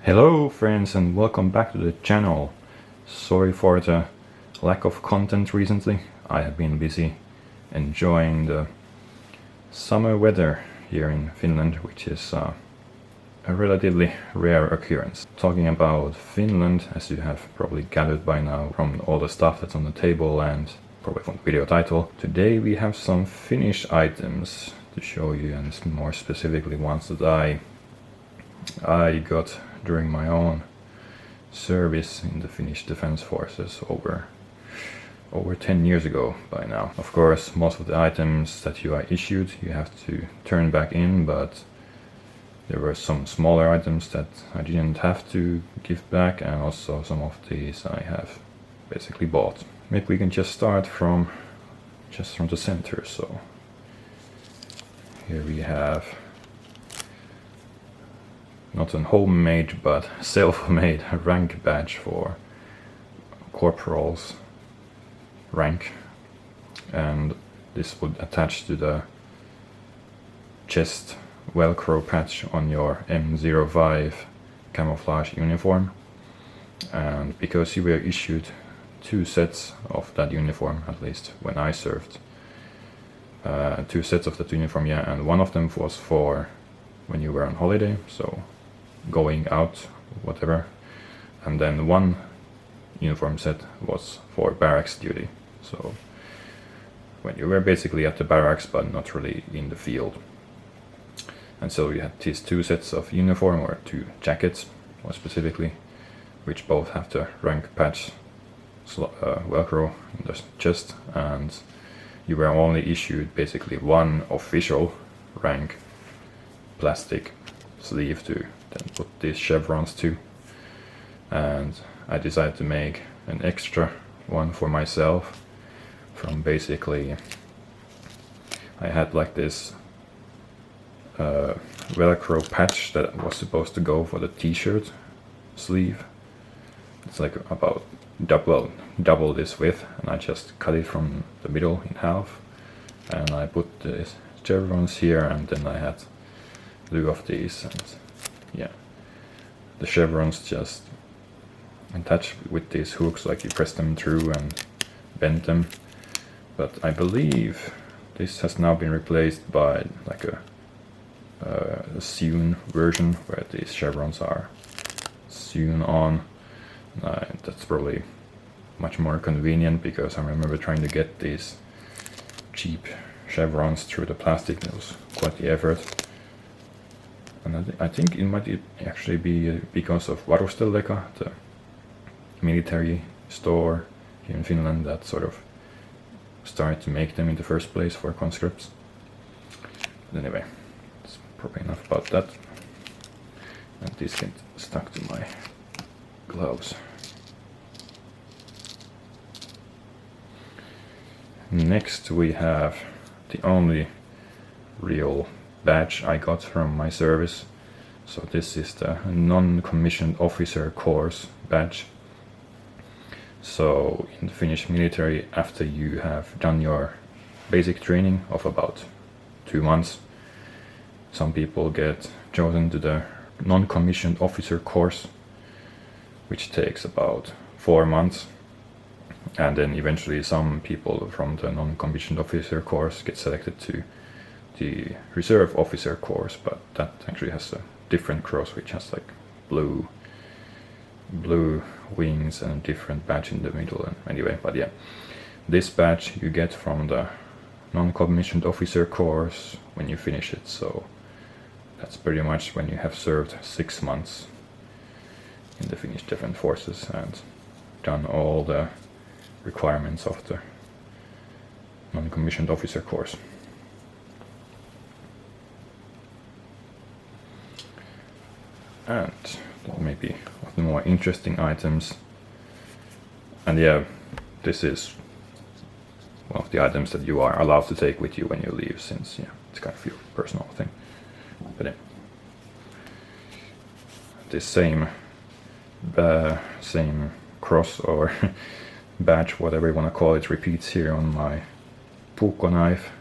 Hello friends and welcome back to the channel. Sorry for the lack of content recently. I have been busy enjoying the summer weather here in Finland, which is a relatively rare occurrence. Talking about Finland, as you have probably gathered by now from all the stuff that's on the table and probably from the video title, today we have some Finnish items to show you, and more specifically ones that I got during my own service in the Finnish Defense Forces over 10 years ago by now. Of course, most of the items that you are issued you have to turn back in, but there were some smaller items that I didn't have to give back, and also some of these I have basically bought. Maybe we can just start from the center. So here we have not a homemade but self-made rank badge for corporal's rank, and this would attach to the chest velcro patch on your M05 camouflage uniform. And because you were issued 2 sets of that uniform, at least when I served, 2 sets of that uniform, yeah, and one of them was for when you were on holiday, so going out, whatever, and then one uniform set was for barracks duty, so when you were basically at the barracks but not really in the field. And so you had these 2 sets of uniform, or 2 jackets more specifically, which both have the rank patch velcro in the chest, and you were only issued basically one official rank plastic sleeve to then put these chevrons to. And I decided to make an extra one for myself from basically, I had like this velcro patch that was supposed to go for the t-shirt sleeve. It's like about double this width, and I just cut it from the middle in half, and I put the chevrons here, and then I had 2 of these, and yeah, the chevrons just attach with these hooks, like you press them through and bend them. But I believe this has now been replaced by like a sewn version where these chevrons are sewn on. That's probably much more convenient, because I remember trying to get these cheap chevrons through the plastic. It was quite the effort. And I think it might actually be because of Varustelleka, the military store here in Finland, that sort of started to make them in the first place for conscripts. But anyway, that's probably enough about that. And this gets stuck to my gloves. Next we have the only real badge I got from my service. So this is the non-commissioned officer course badge. So in the Finnish military, after you have done your basic training of about 2 months, some people get chosen to the non-commissioned officer course, which takes about 4 months. And then eventually some people from the non-commissioned officer course get selected to the reserve officer course, but that actually has a different cross, which has like blue wings and a different badge in the middle. And anyway, but yeah, this badge you get from the non-commissioned officer course when you finish it. So that's pretty much when you have served 6 months in the Finnish Defense Forces and done all the requirements of the non-commissioned officer course. And that may be one of the more interesting items. And yeah, this is one of the items that you are allowed to take with you when you leave, since yeah, it's kind of your personal thing. But yeah, this same cross or badge, whatever you want to call it, repeats here on my puukko knife,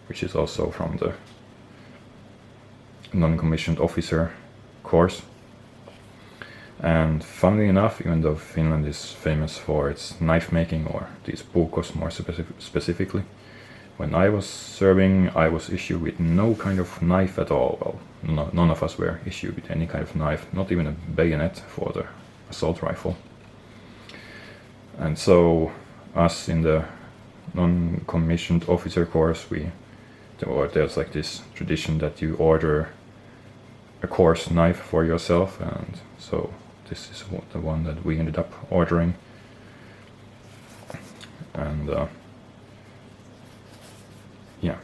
which is also from the non-commissioned officer course. And funnily enough, even though Finland is famous for its knife making, or these puukos more specifically, when I was serving, I was issued with no kind of knife at all. Well, none of us were issued with any kind of knife, not even a bayonet for the assault rifle. And so, us in the non-commissioned officer course, there's like this tradition that you order a coarse knife for yourself, and so this is the one that we ended up ordering. And yeah,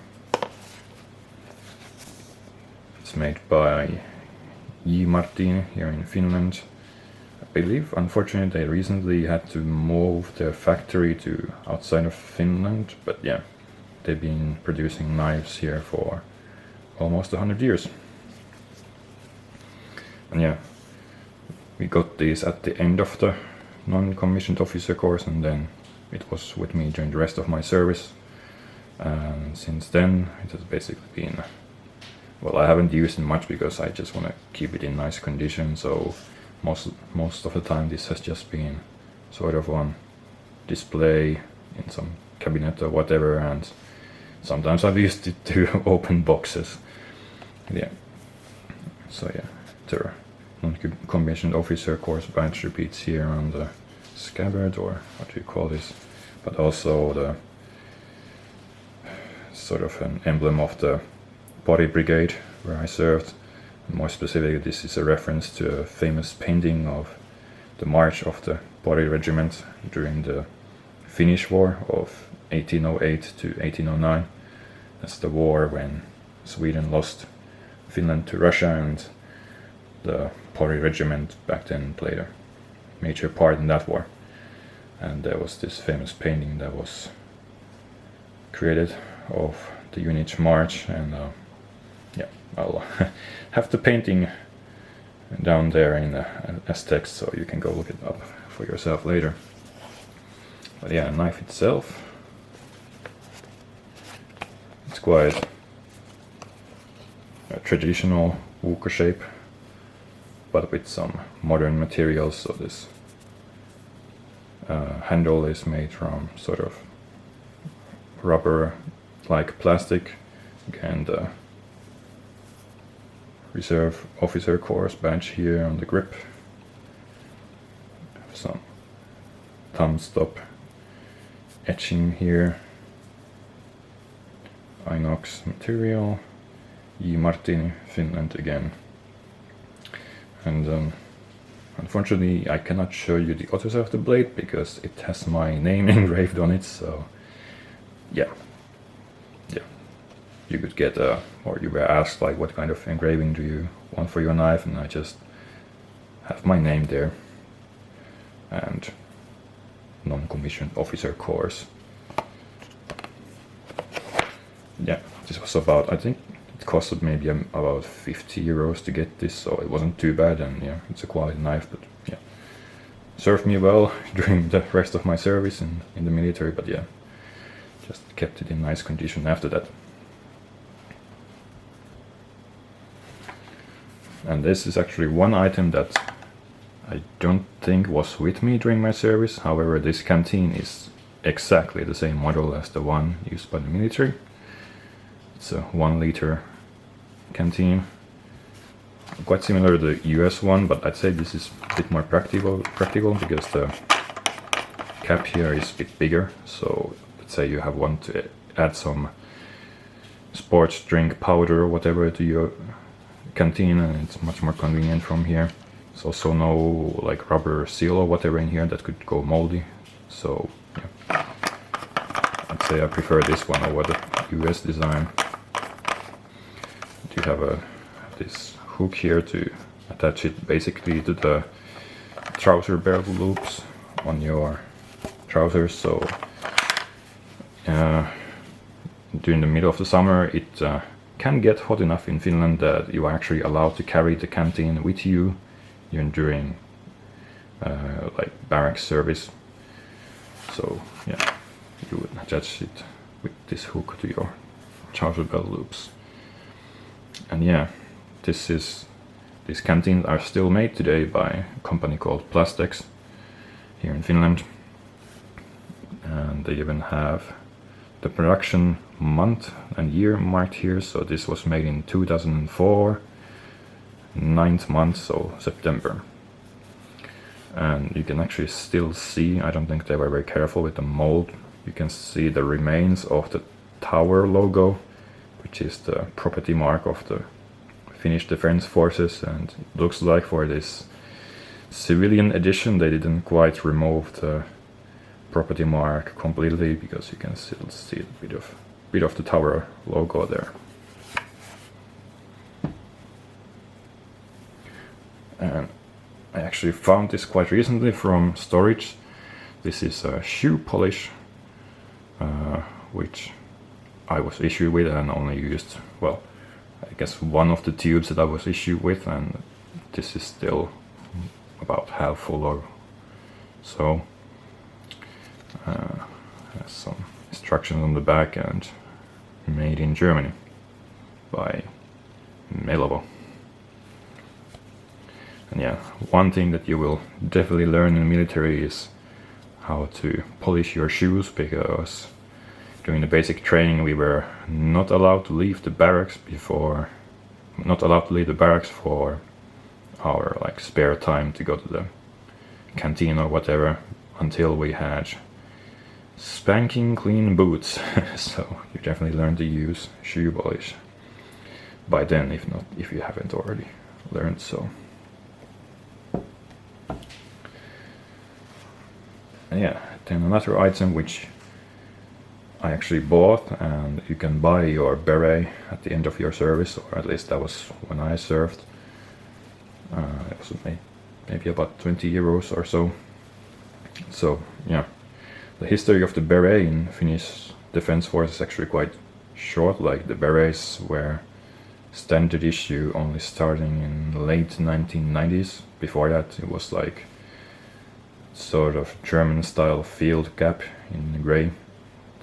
it's made by J. Martin here in Finland. I believe, unfortunately, they recently had to move their factory to outside of Finland, but yeah, they've been producing knives here for almost 100 years. And yeah, we got these at the end of the non-commissioned officer course, and then it was with me during the rest of my service. And since then, it has basically been, well, I haven't used it much because I just want to keep it in nice condition, so most of the time this has just been sort of on display in some cabinet or whatever, and sometimes I've used it to open boxes. Yeah. So yeah, the non-commissioned officer course badge repeats here on the scabbard, or what do you call this, but also the sort of an emblem of the body brigade where I served. More specifically, this is a reference to a famous painting of the march of the body regiment during the Finnish War of 1808 to 1809. That's the war when Sweden lost Finland to Russia, and the body regiment back then played a major part in that war. And there was this famous painting that was created of the unit's march, and yeah, I'll have the painting down there in as text, so you can go look it up for yourself later. But yeah, knife itself, it's quite a traditional puukko shape, but with some modern materials. So this handle is made from sort of rubber-like plastic, and reserve officer course badge here on the grip. Have some thumb stop etching here. Inox material. J. Martin, Finland again. And unfortunately I cannot show you the other side of the blade because it has my name engraved on it, so yeah. You could get or you were asked like what kind of engraving do you want for your knife, and I just have my name there, and non-commissioned officer course. Yeah, this was about, I think it costed maybe about 50 euros to get this, so it wasn't too bad, and yeah, it's a quality knife, but yeah, served me well during the rest of my service in the military, but yeah, just kept it in nice condition after that. And this is actually one item that I don't think was with me during my service. However, this canteen is exactly the same model as the one used by the military. It's a 1 liter canteen. Quite similar to the US one, but I'd say this is a bit more practical because the cap here is a bit bigger. So let's say you have one to add some sports drink powder or whatever to your canteen, and it's much more convenient from here. There's also no like rubber seal or whatever in here that could go moldy, so yeah, I'd say I prefer this one over the US design. You have this hook here to attach it basically to the trouser belt loops on your trousers, so during the middle of the summer it can get hot enough in Finland that you are actually allowed to carry the canteen with you even during like barracks service. So yeah, you would attach it with this hook to your trouser belt loops. And yeah, this is these canteens are still made today by a company called Plastex here in Finland. And they even have the production month and year marked here. So this was made in 2004, 9th month, so September. And you can actually still see, I don't think they were very careful with the mold, you can see the remains of the tower logo, which is the property mark of the Finnish Defense Forces, and it looks like for this civilian edition they didn't quite remove the property mark completely, because you can still see a bit of the tower logo there. And I actually found this quite recently from storage. This is a shoe polish, which I was issued with and only used, well, I guess one of the tubes that I was issued with, and this is still about half full or so. Has some instructions on the back, and made in Germany by Melovo. And yeah, one thing that you will definitely learn in the military is how to polish your shoes, because during the basic training we were not allowed to leave the barracks for our like spare time to go to the canteen or whatever, until we had spanking clean boots. So you definitely learn to use shoe polish by then, if you haven't already learned so. And yeah, then another item which I actually bought, and you can buy your beret at the end of your service, or at least that was when I served. It was maybe about 20 euros or so. So yeah, the history of the beret in Finnish Defense Force is actually quite short. Like, the berets were standard issue only starting in the late 1990s. Before that it was like sort of German style field cap in grey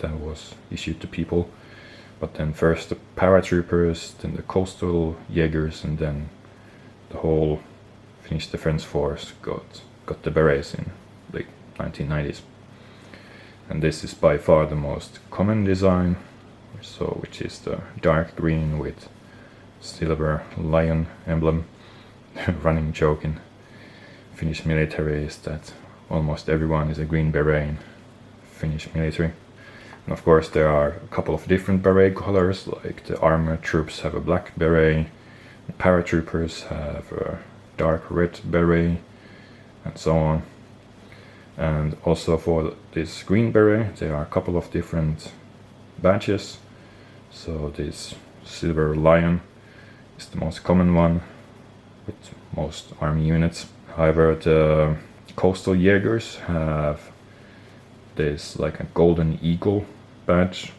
that was issued to people. But then first the paratroopers, then the coastal Jaegers, and then the whole Finnish Defense Force got the berets in late 1990s. And this is by far the most common design, which is the dark green with silver lion emblem. Running joke in Finnish military is that almost everyone is a green beret in Finnish military. And of course there are a couple of different beret colors, like the armored troops have a black beret, the paratroopers have a dark red beret, and so on. And also for this green beret there are a couple of different badges. So this silver lion is the most common one with most army units. However, the coastal Jaegers have this like a golden eagle badge,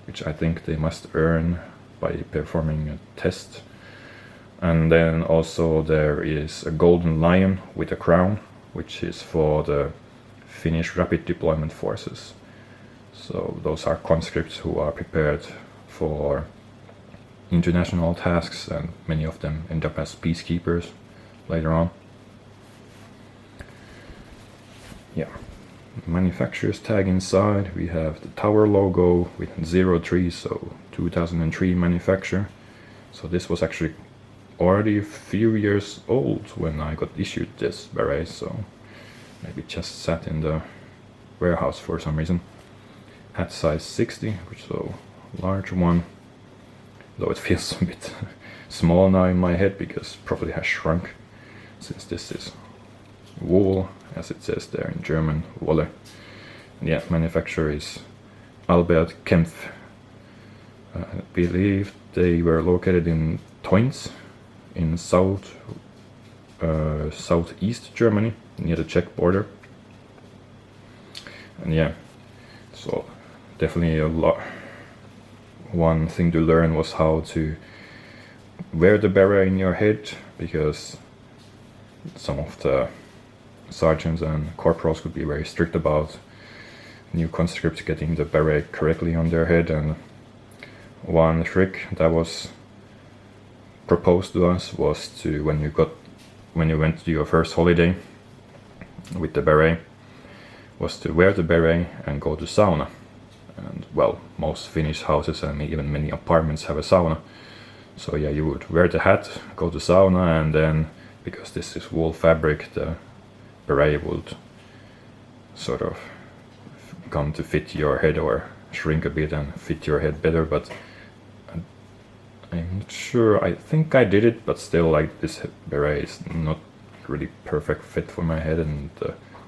which I think they must earn by performing a test. And then also there is a golden lion with a crown, which is for the Finnish rapid deployment forces. So those are conscripts who are prepared for international tasks, and many of them end up as peacekeepers later on. Yeah, manufacturer's tag inside, we have the tower logo with 03, so 2003 manufacture. So this was actually already a few years old when I got issued this beret, so maybe it just sat in the warehouse for some reason. Hat size 60, which is a large one, though it feels a bit small now in my head because it probably has shrunk, since this is wool, as it says there in German, Wolle. And yeah, manufacturer is Albert Kempf. I believe they were located in Toins in southeast Germany, near the Czech border. And yeah, so definitely one thing to learn was how to wear the beret in your head, because some of the sergeants and corporals could be very strict about new conscripts getting the beret correctly on their head. And one trick that was proposed to us was to, when you went to your first holiday with the beret, was to wear the beret and go to sauna. And well, most Finnish houses and even many apartments have a sauna. So yeah, you would wear the hat, go to sauna, and then, because this is wool fabric, the beret would sort of come to fit your head or shrink a bit and fit your head better. But I'm not sure, I think I did it, but still, like, this beret is not really perfect fit for my head, and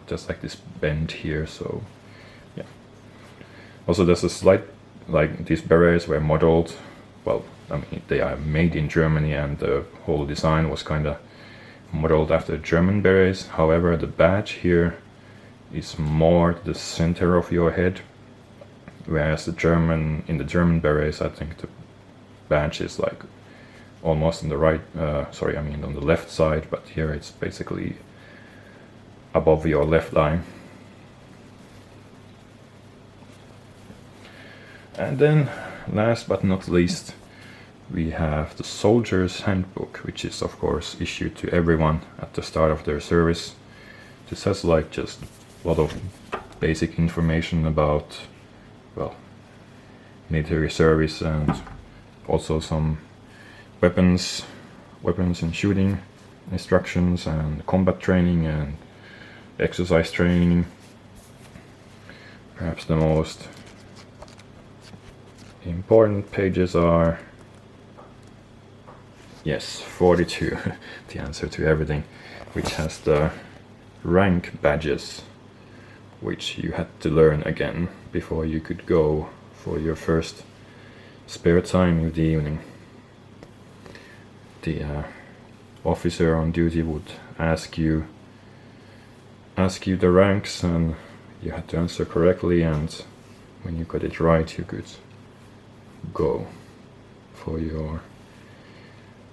just like this bend here, so yeah. Also, there's a slight, like, these berets were modeled, well, I mean, they are made in Germany, and the whole design was kind of modeled after German berets. However, the badge here is more to the center of your head, whereas in the German berets, I think the badge is like almost on the right, on the left side, but here it's basically above your left eye. And then, last but not least, we have the soldier's handbook, which is of course issued to everyone at the start of their service. This has like just a lot of basic information about, well, military service, and also some weapons and shooting instructions, and combat training and exercise training. Perhaps the most important pages are, yes, 42, the answer to everything, which has the rank badges, which you had to learn again before you could go for your first spare time in the evening. The officer on duty would ask you the ranks, and you had to answer correctly, and when you got it right, you could go for your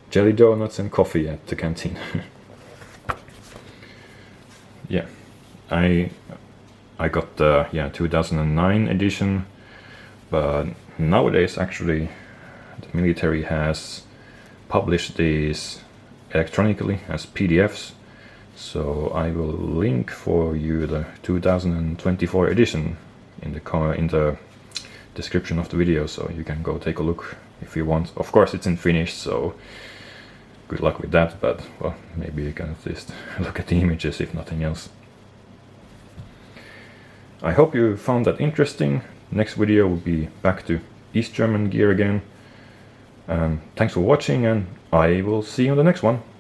jelly donuts and coffee at the canteen. Yeah, I got the 2009 edition, but nowadays actually the military has published these electronically as PDFs, so I will link for you the 2024 edition in the description of the video, so you can go take a look if you want. Of course it's in Finnish, so good luck with that, but well, maybe you can at least look at the images if nothing else. I hope you found that interesting. Next video will be back to East German gear again. Thanks for watching, and I will see you on the next one.